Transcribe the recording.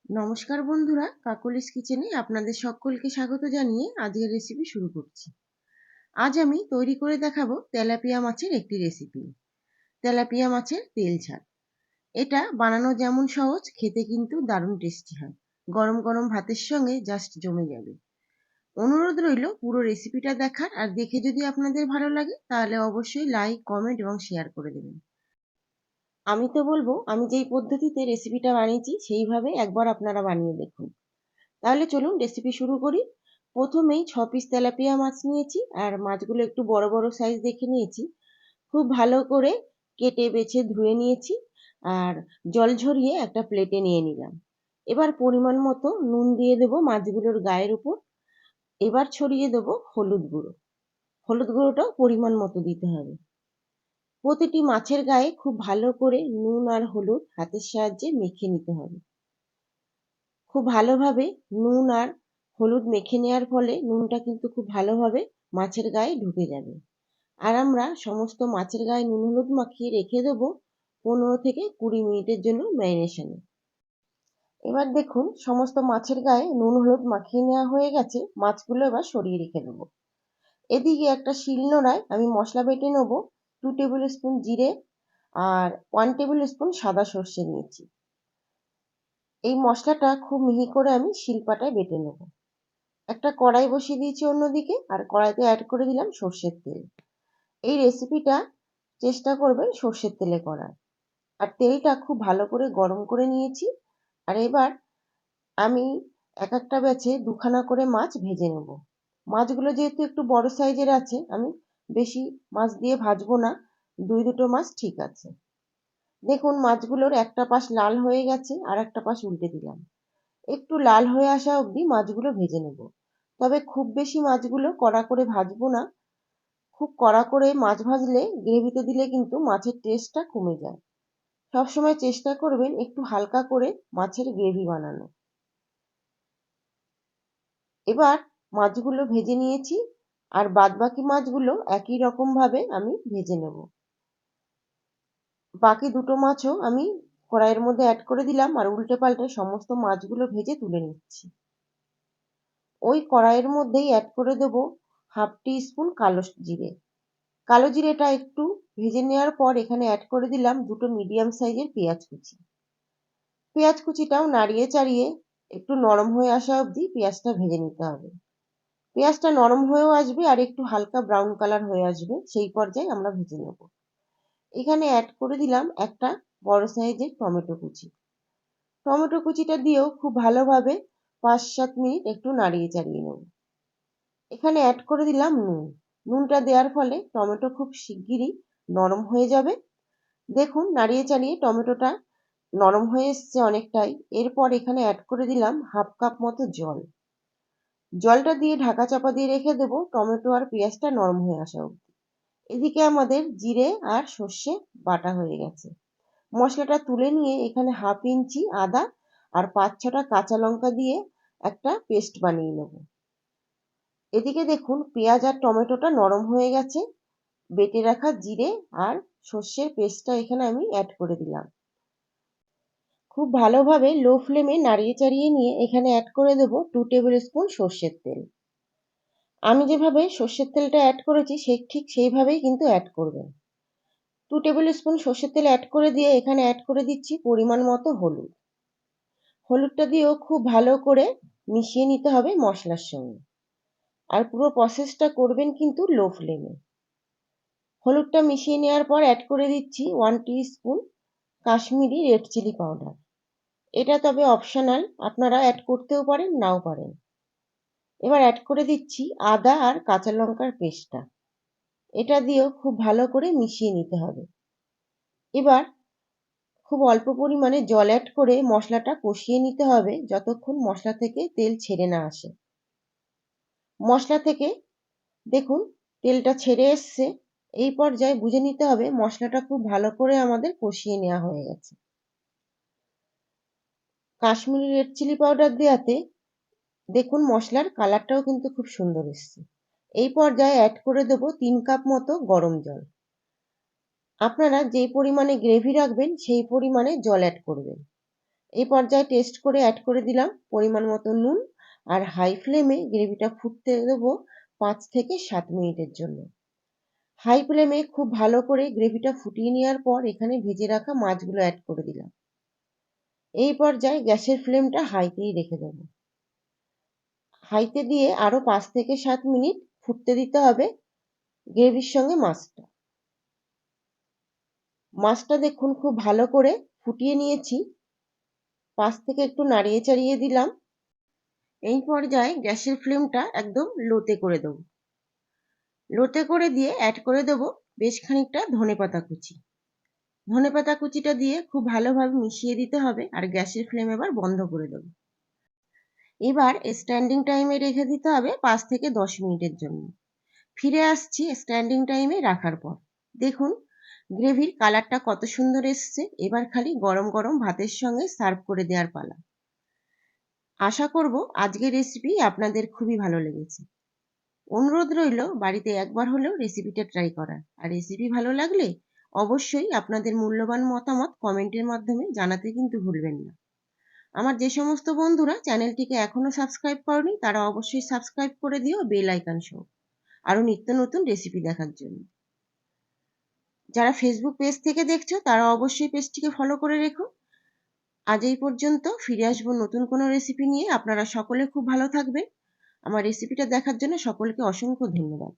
নমস্কার বন্ধুরা, কাকলিস কিচেনে আপনাদের সকলকে স্বাগত জানিয়ে আজকের রেসিপি শুরু করছি। আজ আমি তৈরি করে দেখাবো তেলাপিয়া মাছের একটি রেসিপি, তেলাপিয়া মাছের তেল ঝাল। এটা বানানো যেমন সহজ, খেতে কিন্তু দারুণ টেস্টি হয়। গরম গরম ভাতের সঙ্গে জাস্ট জমে যাবে। অনুরোধ রইল পুরো রেসিপিটা দেখার, আর দেখে যদি আপনাদের ভালো লাগে তাহলে অবশ্যই লাইক, কমেন্ট এবং শেয়ার করে দেবেন। আমি তো বলবো, আমি যেই পদ্ধতিতে রেসিপিটা বানিয়েছি সেইভাবে একবার আপনারা বানিয়ে দেখুন। তাহলে চলুন রেসিপি শুরু করি। প্রথমেই 6 পিস তেলাপিয়া মাছ নিয়েছি, আর মাছগুলো একটু বড় বড় সাইজ দেখে নিয়েছি। খুব ভালো করে কেটে বেছে ধুয়ে নিয়েছি, আর জল ঝরিয়ে একটা প্লেটে নিয়ে নিলাম। এবার পরিমাণ মতো নুন দিয়ে দেবো মাছগুলোর গায়ের উপর। এবার ছড়িয়ে দেবো হলুদ গুঁড়ো। হলুদ গুঁড়োটাও পরিমাণ মতো দিতে হবে। প্রতিটি মাছের গায়ে খুব ভালো করে নুন আর হলুদ হাতের সাহায্যে মেখে নিতে হবে। খুব ভালোভাবে নুন আর হলুদ মেখে নেওয়ার ফলে নুনটা কিন্তু খুব ভালোভাবে মাছের গায়ে ঢুকে যাবে। আর আমরা সমস্ত মাছের গায়ে নুন হলুদ মাখিয়ে রেখে দেবো 15 থেকে 20 মিনিটের জন্য ম্যারিনেশনে। এবার দেখুন সমস্ত মাছের গায়ে নুন হলুদ মাখিয়ে নেওয়া হয়ে গেছে। মাছগুলো এবার সরিয়ে রেখে দেবো। এদিকে একটা শিলনোড়ায় আমি মশলা বেটে নেবো। 2 টেবিল স্পুন জিরে আর 1 টেবিল স্পুন সাদা সর্ষে নিয়েছি। এই মশলাটা খুব মিহি করে আমি শিলপাটায় বেটে নেবো। একটা কড়াই বসিয়ে দিয়েছি অন্যদিকে, আর কড়াইতে অ্যাড করে দিলাম সর্ষের তেল। এই রেসিপিটা চেষ্টা করবেন সর্ষের তেলে করার। আর তেলটা খুব ভালো করে গরম করে নিয়েছি। আর এবার আমি এক একটা ব্যাচে 2খানা করে মাছ ভেজে নেব। মাছগুলো যেহেতু একটু বড় সাইজের আছে, আমি বেশি মাছ দিয়ে ভাজবো না, দুটো মাছ ঠিক আছে। দেখুন মাছগুলোর একটা পাশ লাল হয়ে গেছে, আর একটা পাশ উল্টে দিলাম। একটু লাল হয়ে আসা অবধি মাছগুলো ভেজে নেব। তবে খুব বেশি মাছগুলো কড়া করে ভাজবো না। খুব কড়া করে মাছ ভাজলে গ্রেভিতে দিলে কিন্তু মাছের টেস্টটা কমে যায়। সবসময় চেষ্টা করবেন একটু হালকা করে মাছের গ্রেভি বানানো। এবার মাছগুলো ভেজে নিয়েছি, আর বাদবাকি মাছগুলো একই রকম ভাবে আমি ভেজে নেব। বাকি দুটো মাছও আমি কড়াইয়ের মধ্যে অ্যাড করে দিলাম, আর উল্টে পাল্টে সমস্ত মাছগুলো ভেজে তুলে নিচ্ছি। ওই কড়াইয়ের মধ্যেই অ্যাড করে দেবো 1/2 টি স্পুন কালো জিরে। কালো জিরেটা একটু ভেজে নেওয়ার পর এখানে অ্যাড করে দিলাম দুটো মিডিয়াম সাইজের পেঁয়াজ কুচি। পেঁয়াজ কুচিটাও নাড়িয়ে চাড়িয়ে একটু নরম হয়ে আসা অবধি পেঁয়াজটা ভেজে নিতে হবে। পেঁয়াজটা নরম হয়েও আসবে আর একটু হালকা ব্রাউন কালার হয়ে আসবে, সেই পর্যায়ে আমরা ভেজে নেব। এখানে অ্যাড করে দিলাম একটা বড় সাইজের টমেটো কুচি। টমেটো কুচিটা দিয়েও খুব ভালোভাবে 5-7 মিনিট একটু নাড়িয়ে চাড়িয়ে নেব। এখানে অ্যাড করে দিলাম নুন। নুনটা দেওয়ার ফলে টমেটো খুব শিগগিরই নরম হয়ে যাবে। দেখুন নাড়িয়ে চাড়িয়ে টমেটোটা নরম হয়ে এসছে অনেকটাই। এরপর এখানে অ্যাড করে দিলাম 1/2 কাপ মতো জল। জলটা দিয়ে ঢাকা চাপা দিয়ে রেখে দেবো টমেটো আর পেঁয়াজটা নরম হয়ে আসা অবধি। এদিকে আমাদের জিরে আর সর্ষে বাটা হয়ে গেছে। মশলাটা তুলে নিয়ে এখানে 1/2 ইঞ্চি আদা আর 5-6টা কাঁচা লঙ্কা দিয়ে একটা পেস্ট বানিয়ে নেব। এদিকে দেখুন পেঁয়াজ আর টমেটোটা নরম হয়ে গেছে। বেটে রাখা জিরে আর সর্ষের পেস্টটা এখানে আমি অ্যাড করে দিলাম। খুব ভালোভাবে লো ফ্লেমে নাড়িয়ে চাড়িয়ে নিয়ে এখানে অ্যাড করে দেবো 2 টেবিল স্পুন সর্ষের তেল। আমি যেভাবে সর্ষের তেলটা অ্যাড করেছি ঠিক সেইভাবেই কিন্তু অ্যাড করবেন। 2 টেবিল স্পুন সর্ষের তেল অ্যাড করে দিয়ে এখানে অ্যাড করে দিচ্ছি পরিমাণ মতো হলুদ। হলুদটা দিয়েও খুব ভালো করে মিশিয়ে নিতে হবে মশলার সঙ্গে। আর পুরো প্রসেসটা করবেন কিন্তু লো ফ্লেমে। হলুদটা মিশিয়ে নেওয়ার পর অ্যাড করে দিচ্ছি 1 teaspoon Kashmiri red chilli powder. এটা তবে অপশনাল, আপনারা অ্যাড করতেও পারেন নাও পারেন। এবার অ্যাড করে দিচ্ছি আদা আর কাঁচা লঙ্কার পেস্টটা। এটা দিয়েও খুব ভালো করে মিশিয়ে নিতে হবে। এবার খুব অল্প পরিমাণে জল অ্যাড করে মশলাটা কষিয়ে নিতে হবে যতক্ষণ মশলা থেকে তেল ছেড়ে না আসে। মশলা থেকে দেখুন তেলটা ছেড়ে এসছে। এই পর্যায়ে বুঝে নিতে হবে মশলাটা খুব ভালো করে আমাদের কষিয়ে নেওয়া হয়ে গেছে। কাশ্মীরি রেড চিলি পাউডার দেওয়াতে দেখুন মশলার কালারটাও কিন্তু খুব সুন্দর এসছে। এই পর্যায়ে অ্যাড করে দেবো 3 কাপ মতো গরম জল। আপনারা যেই পরিমাণে গ্রেভি রাখবেন সেই পরিমাণে জল অ্যাড করবেন। এই পর্যায়ে টেস্ট করে অ্যাড করে দিলাম পরিমাণ মতো নুন, আর হাই ফ্লেমে গ্রেভিটা ফুটতে দেবো 5 থেকে 7 মিনিটের জন্য। হাই ফ্লেমে খুব ভালো করে গ্রেভিটা ফুটিয়ে নেওয়ার পর এখানে ভেজে রাখা মাছগুলো অ্যাড করে দিলাম। এই পর্যায়ে গ্যাসের ফ্লেমটা হাইতেই রেখে দেবো। হাইতে দিয়ে আরো 5 থেকে 7 মিনিট ফুটতে দিতে হবে গ্রেভির সঙ্গে মাছটা। মাছটা দেখুন খুব ভালো করে ফুটিয়ে নিয়েছি, পাশ থেকে একটু নাড়িয়ে চাড়িয়ে দিলাম। এই পর্যায়ে গ্যাসের ফ্লেমটা একদম লোতে করে দেবো। লোতে করে দিয়ে অ্যাড করে দেবো বেশ খানিকটা ধনেপাতা কুচি। ধনেপাতা কুচিটা দিয়ে খুব ভালোভাবে মিশিয়ে দিতে হবে, আর গ্যাসের ফ্লেম এবার বন্ধ করে দেবো। এবার স্ট্যান্ডিং টাইমে রেখে দিতে হবে 5 থেকে 10 মিনিটের জন্য। ফিরে আসছি স্ট্যান্ডিং টাইমে রাখার পর। দেখুন গ্রেভির কালারটা কত সুন্দর এসছে। এবার খালি গরম গরম ভাতের সঙ্গে সার্ভ করে দেওয়ার পালা। আশা করব আজকের রেসিপি আপনাদের খুবই ভালো লেগেছে। অনুরোধ রইল বাড়িতে একবার হলেও রেসিপিটা ট্রাই করার। আর রেসিপি ভালো লাগলে অবশ্যই আপনাদের মূল্যবান মতামত কমেন্টের মাধ্যমে জানাতে কিন্তু ভুলবেন না। আমার যে সমস্ত বন্ধুরা চ্যানেলটিকে এখনো সাবস্ক্রাইব করেনি তারা অবশ্যই সাবস্ক্রাইব করে দিও বেল আইকন সহ, আরো নিত্য নতুন রেসিপি দেখার জন্য। যারা ফেসবুক পেজ থেকে দেখছো তারা অবশ্যই পেজটিকে ফলো করে রেখো। আজ এই পর্যন্ত, ফিরে আসবো নতুন কোনো রেসিপি নিয়ে। আপনারা সকলে খুব ভালো থাকবেন। আমার রেসিপিটা দেখার জন্য সকলকে অসংখ্য ধন্যবাদ।